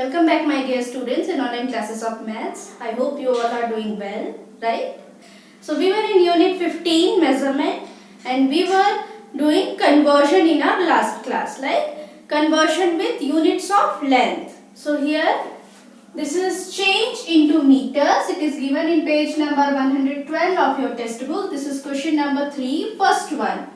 Welcome back my dear students in online classes of maths. I hope you all are doing well, right? So we were in unit 15 measurement and we were doing conversion in our last class, like conversion with units of length. So here this is change into meters. It is given in page number 112 of your textbook. This is question number 3, first one.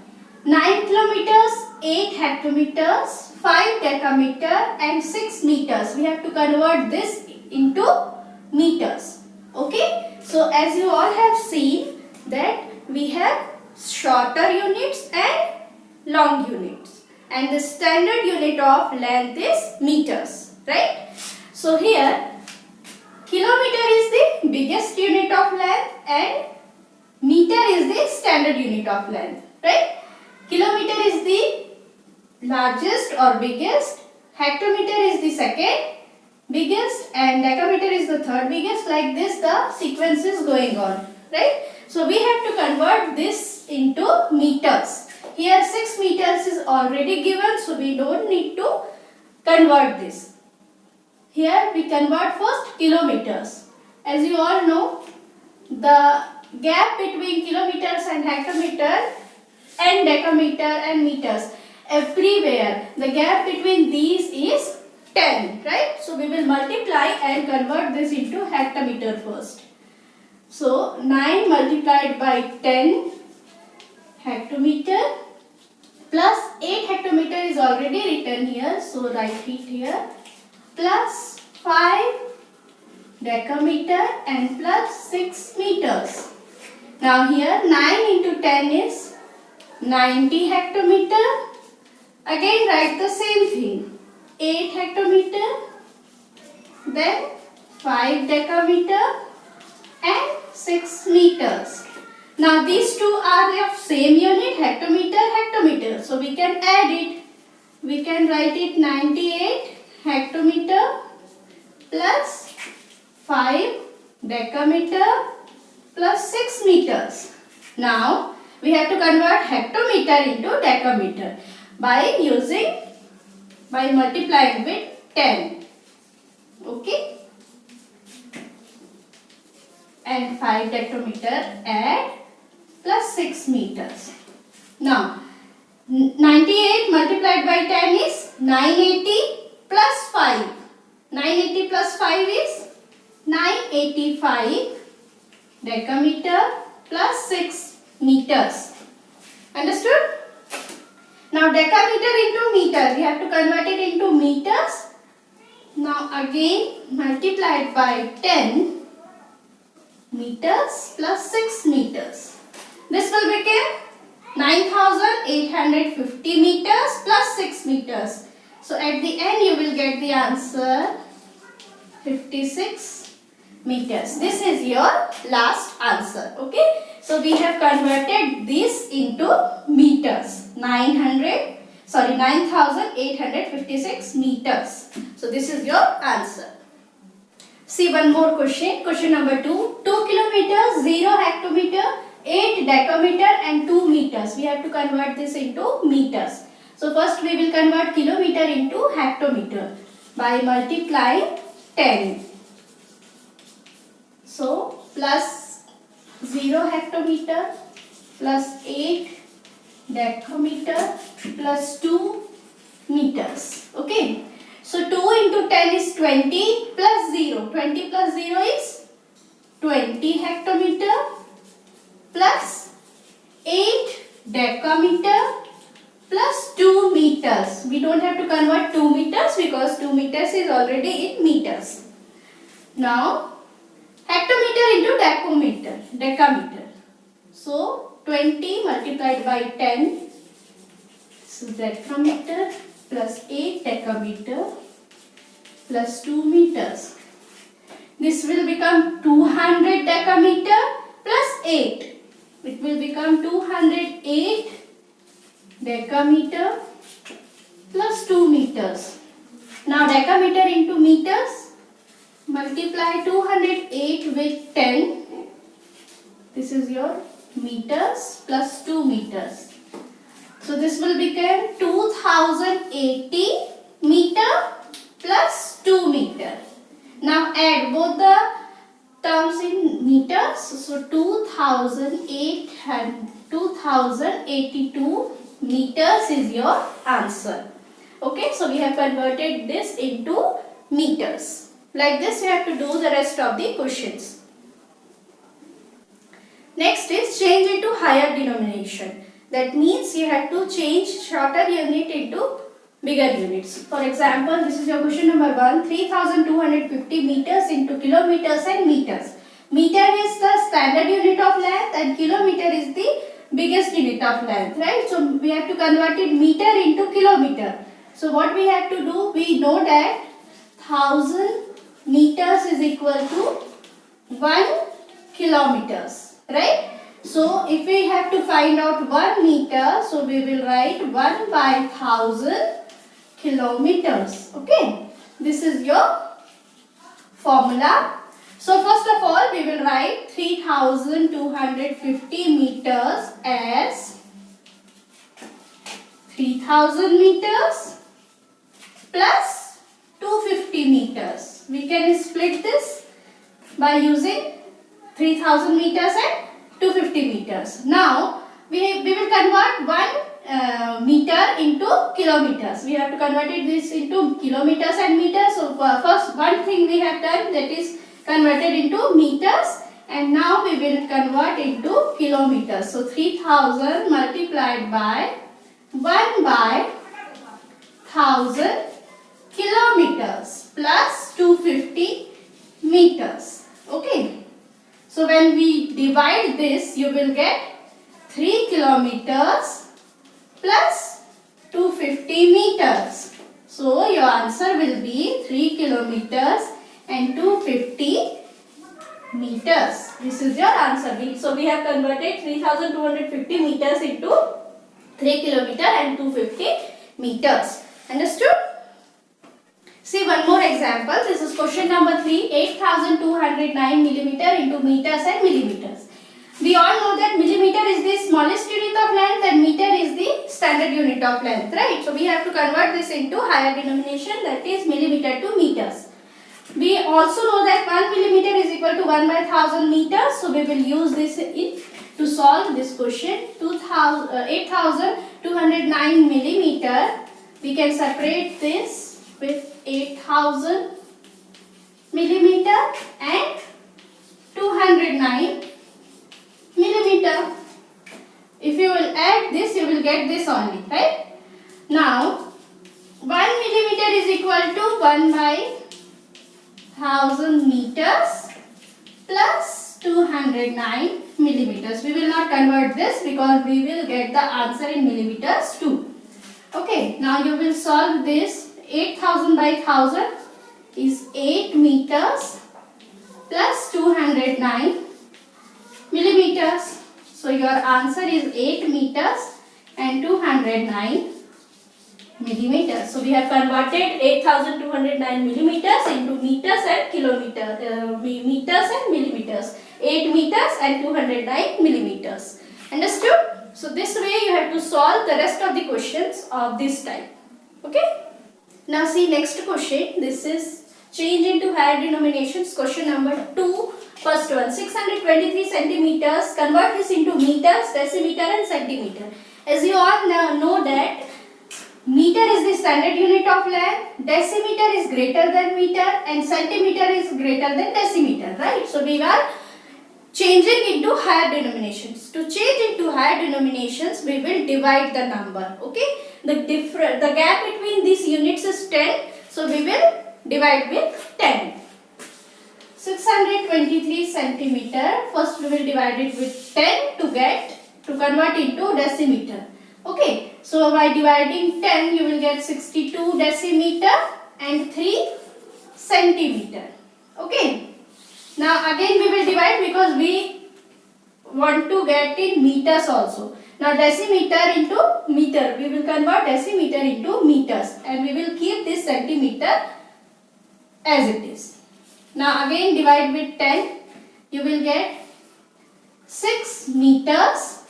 9 kilometers, 8 hectometers, 5 decameter and 6 meters. We have to convert this into meters. Okay. So as you all have seen that we have shorter units and long units. And the standard unit of length is meters. Right. So here kilometer is the biggest unit of length and meter is the standard unit of length. Right. Kilometer is the largest or biggest, hectometer is the second biggest and decameter is the third biggest. Like this the sequence is going on, right? So we have to convert this into meters. Here 6 meters is already given, so we don't need to convert this. Here we convert first kilometers. As you all know, the gap between kilometers and hectometer and decameter and meters, everywhere the gap between these is 10, right? So we will multiply and convert this into hectometer first. So 9 multiplied by 10 hectometer plus 8 hectometer is already written here, so write it here, plus 5 decameter and plus 6 meters. Now here 9 into 10 is 90 hectometer. Again write the same thing. 8 hectometer, then 5 decameter and 6 meters. Now these two are of same unit, hectometer. So we can add it. We can write it 98 hectometer plus 5 decameter plus 6 meters. Now we have to convert hectometer into decameter by multiplying with 10. Okay. And 5 decameter and plus 6 meters. Now 98 multiplied by 10 is 980 plus 5. 980 plus 5 is 985 decameter plus 6 meters. Understood? Now decameter into meter, we have to convert it into meters. Now again multiplied by 10 meters plus 6 meters. This will become 9850 meters plus 6 meters. So at the end you will get the answer 56 meters. This is your last answer. Okay. So we have converted this into meters. 9856 meters. So this is your answer. See one more question. Question number 2. 2 kilometers, 0 hectometer, 8 decameter and 2 meters. We have to convert this into meters. So first we will convert kilometer into hectometer by multiplying 10. So plus 0 hectometer plus 8 decameter plus 2 meters. Okay. So 2 into 10 is 20 plus 0. 20 plus 0 is 20 hectometer plus 8 decameter plus 2 meters. We don't have to convert 2 meters because 2 meters is already in meters. Now hectometer into decameter. So 20 multiplied by 10 so decameter plus 8 decameter plus 2 meters. This will become 200 decameter plus 8. It will become 208 decameter plus 2 meters. Now decameter into meters. Multiply 208 with 10. This is your meters plus 2 meters. So this will become 2080 meter plus 2 meter. Now add both the terms in meters. So 2082 meters is your answer. Okay, so we have converted this into meters. Like this you have to do the rest of the questions. Next is change into higher denomination. That means you have to change shorter unit into bigger units. For example, this is your question number 1. 3250 meters into kilometers and meters. Meter is the standard unit of length and kilometer is the biggest unit of length, right? So we have to convert it meter into kilometer. So what we have to do, we know that 1000 meters is equal to 1 kilometers, right? So if we have to find out 1 meter, so we will write 1 by 1000 kilometers. Okay, this is your formula. So first of all, we will write 3250 meters as 3000 meters plus 250 meters. We can split this by using 3000 meters and 250 meters. Now we will convert 1 meter into kilometers. We have to convert this into kilometers and meters. So first one thing we have done, that is converted into meters, and now we will convert into kilometers. So 3000 multiplied by 1 by 1000 kilometers plus 250 meters. Okay. So when we divide this, you will get 3 kilometers plus 250 meters. So your answer will be 3 kilometers and 250 meters. This is your answer. So we have converted 3250 meters into 3 kilometer and 250 meters. Understood? See one more example. This is question number 3. 8209 millimeter into meters and millimeters. We all know that millimeter is the smallest unit of length and meter is the standard unit of length, right? So we have to convert this into higher denomination, that is millimeter to meters. We also know that 1 millimeter is equal to 1 by 1000 meters. So we will use this to solve this question. 8209 millimeter. We can separate this with 8000 millimeter and 209 millimeter. If you will add this, you will get this only, right? Now 1 millimeter is equal to 1 by 1000 meters plus 209 millimeters. We will not convert this because we will get the answer in millimeters too. Okay, now you will solve this. 8000 by 1000 is 8 meters plus 209 millimeters. So your answer is 8 meters and 209 millimeters. So we have converted 8209 millimeters into meters and meters and millimeters. 8 meters and 209 millimeters. Understood? So this way you have to solve the rest of the questions of this type. Okay? Now see next question. This is change into higher denominations. Question number 2. First one, 623 centimeters. Convert this into meters, decimeter and centimeter. As you all know that meter is the standard unit of length, decimeter is greater than meter and centimeter is greater than decimeter, right? So we are changing into higher denominations. To change into higher denominations, we will divide the number. Okay, the gap between these units is 10, so we will divide with 10. 623 centimeter. First we will divide it with 10 to convert into decimeter. Okay, so by dividing 10, you will get 62 decimeter and 3 centimeter. Okay. Now again we will divide because we want to get in meters also. Now decimeter into meter. We will convert decimeter into meters and we will keep this centimeter as it is. Now again divide with 10. You will get 6 meters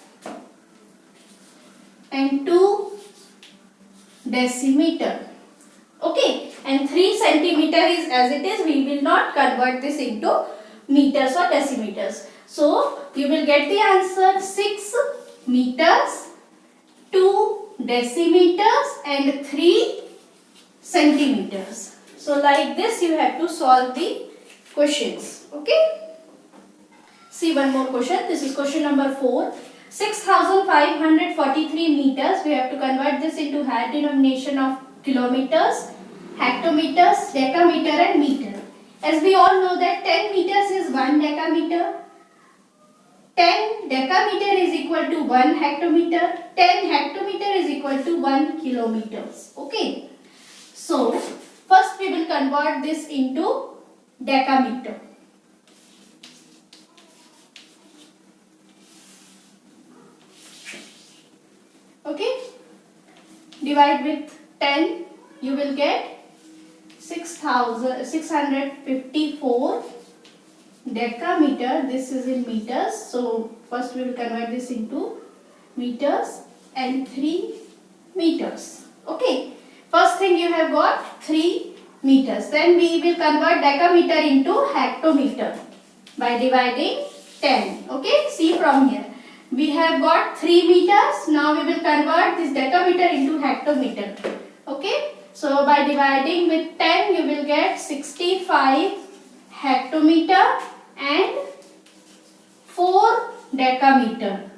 and 2 decimeter. Okay. And and 3 centimeter is as it is. We will not convert this into meters or decimeters. So you will get the answer 6 meters, 2 decimeters and 3 centimeters. So like this you have to solve the questions. Okay. See one more question. This is question number 4. 6,543 meters. We have to convert this into higher denomination of kilometers, hectometers, decameter and meter. As we all know that 10 meters is 1 decameter. 10 decameter is equal to 1 hectometer. 10 hectometer is equal to 1 kilometers. Okay. So, first we will convert this into decameter. Okay. Divide with 10. You will get 6,654 decameter. This is in meters. So, first we will convert this into meters and 3 meters. Okay. First thing you have got 3 meters. Then we will convert decameter into hectometer by dividing 10. Okay. See from here. We have got 3 meters. Now we will convert this decameter into hectometer. Okay. So by dividing with 10 you will get 65 hectometer and 4 decameter.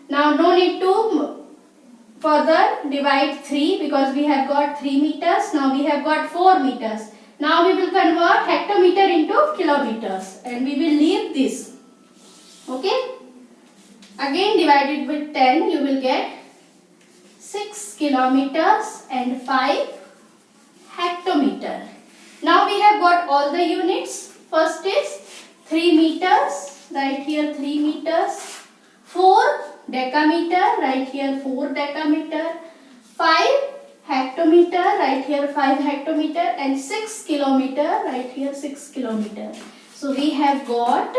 Now no need to further divide 3 because we have got 3 meters. Now we have got 4 meters. Now we will convert hectometer into kilometers and we will leave this. Okay. Again divided with 10 you will get 6 kilometers and 5 hectometer. Now we have got all the units. First is 3 meters, right here 3 meters, 4 decameter, right here 4 decameter, 5 hectometer, right here 5 hectometer and 6 kilometer, right here 6 kilometer. So we have got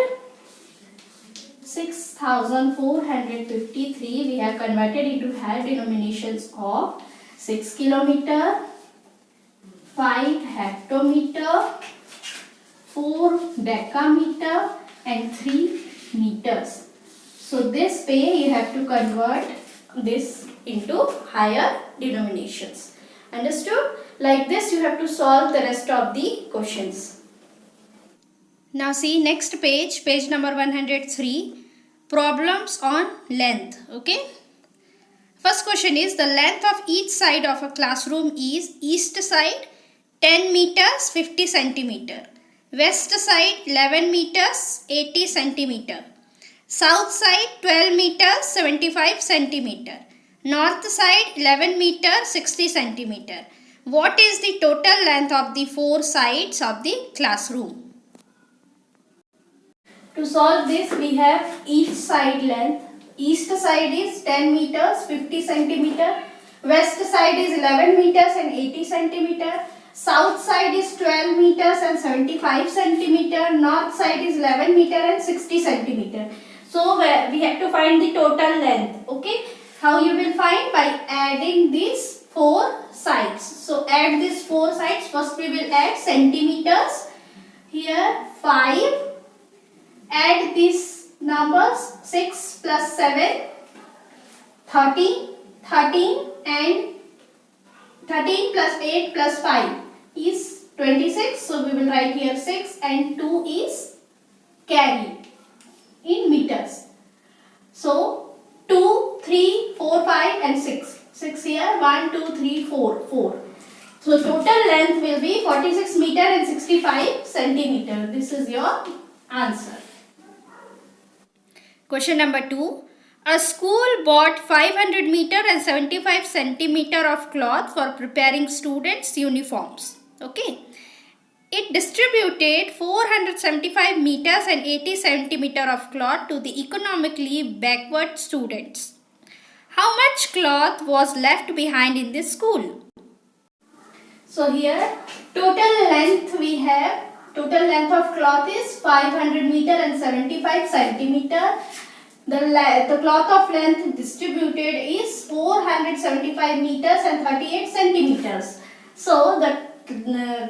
6,453. We have converted into higher denominations of 6 kilometer, 5 hectometer, 4 decameter and 3 meters. So this way you have to convert this into higher denominations. Understood? Like this you have to solve the rest of the questions. Now see next page, page number 103. Problems on length. Okay. First question is the length of each side of a classroom is east side 10 meters 50 centimeter, west side 11 meters 80 centimeter, south side 12 meters 75 centimeter, north side 11 meters 60 centimeter. What is the total length of the 4 sides of the classroom? To solve this we have each side length. East side is 10 meters 50 centimeter, west side is 11 meters and 80 centimeter, south side is 12 meters and 75 centimeter, north side is 11 meter and 60 centimeter. So we have to find the total length. Okay. How you will find? By adding these 4 sides. So add these 4 sides. First we will add centimeters. Here 5. Add these numbers 6 plus 7, 13, 13 and 13 plus 8 plus 5 is 26. So we will write here 6 and 2 is carry in meters. So 2, 3, 4, 5 and 6. 6 here, 1, 2, 3, 4, 4. So total length will be 46 meter and 65 centimeter. This is your answer. Question number 2. A school bought 500 meter and 75 centimeter of cloth for preparing students' uniforms. Okay. It distributed 475 meters and 80 centimeter of cloth to the economically backward students. How much cloth was left behind in this school? So here total length we have. Total length of cloth is 500 meter and 75 centimeter. The cloth of length distributed is 475 meters and 38 centimeters. So the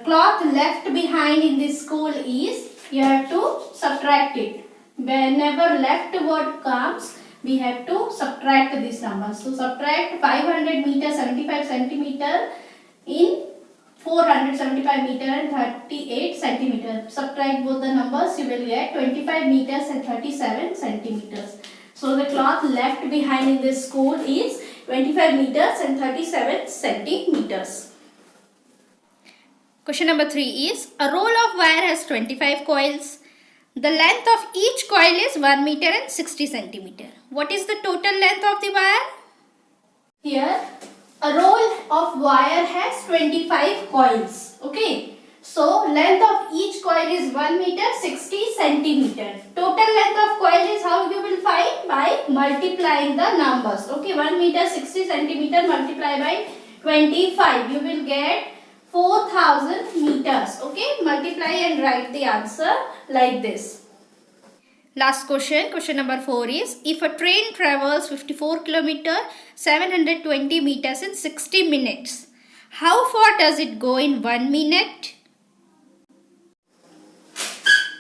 cloth left behind in this school is, you have to subtract it. Whenever left word comes, we have to subtract this number. So subtract 500 meter 75 centimeter in 475 meter and 38 centimeter. Subtract both the numbers, you will get 25 meters and 37 centimeters. So the cloth left behind in this school is 25 meters and 37 centimeters. Question number 3 is, a roll of wire has 25 coils. The length of each coil is 1 meter and 60 centimeter. What is the total length of the wire? Here, a roll of wire has 25 coils. Okay. So, length of each coil is 1 meter 60 centimeter. Total length of coil is how you will find? By multiplying the numbers. Okay. 1 meter 60 centimeter multiplied by 25. You will get 4000 meters. Okay. Multiply and write the answer like this. Last question, question number 4 is, if a train travels 54 km 720 meters in 60 minutes, how far does it go in 1 minute?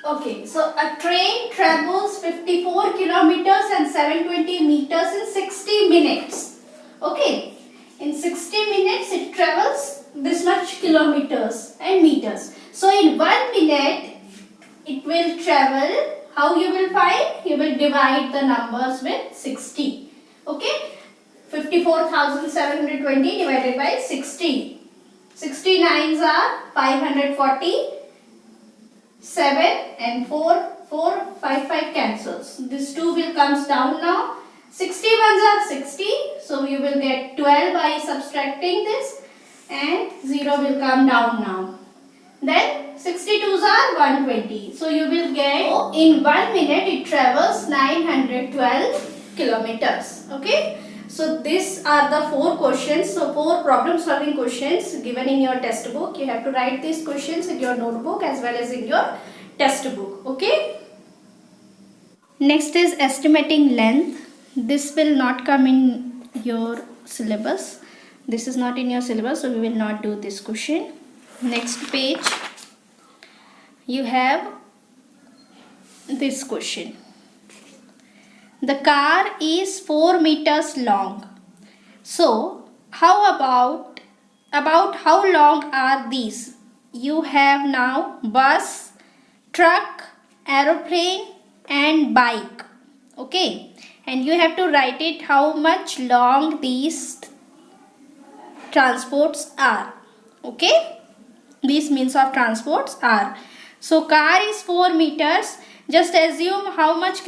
Okay, so a train travels 54 kilometers and 720 meters in 60 minutes. Okay, in 60 minutes it travels this much kilometers and meters. So in 1 minute it will travel. How you will find? You will divide the numbers with 60. Okay? 54,720 divided by 60. 69s are 540. 7 and 4, 5 cancels. This 2 will comes down now. 61s are 60. So you will get 12 by subtracting this. And 0 will come down now. Then 62s are 120. So you will get, in 1 minute it travels 912 kilometers. Okay. So these are the 4 questions. So 4 problem solving questions given in your test book. You have to write these questions in your notebook as well as in your test book. Okay. Next is estimating length. This will not come in your syllabus. This is not in your syllabus, so we will not do this question. Next page, you have this question. The car is 4 meters long. So, how about how long are these? You have now bus, truck, aeroplane and bike. Okay. And you have to write it how much long these transports are. Okay. These means of transports are. So car is 4 meters. Just assume how much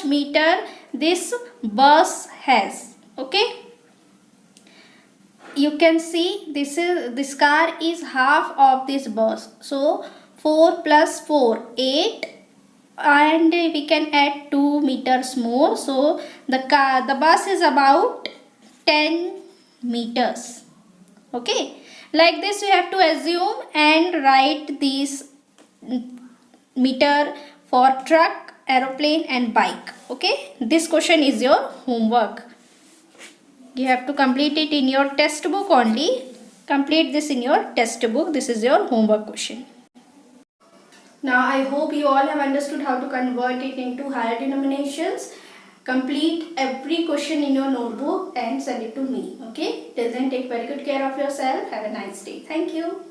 meter this bus has. Okay. You can see this car is half of this bus. So 4 plus 4, 8, and we can add 2 meters more. So the bus is about 10 meters. Okay. Like this you have to assume and write these meter for truck, aeroplane and bike. Okay. This question is your homework. You have to complete it in your test book only. Complete this in your test book. This is your homework question. Now I hope you all have understood how to convert it into higher denominations. Complete every question in your notebook and send it to me. Okay. Till then, take very good care of yourself. Have a nice day. Thank you.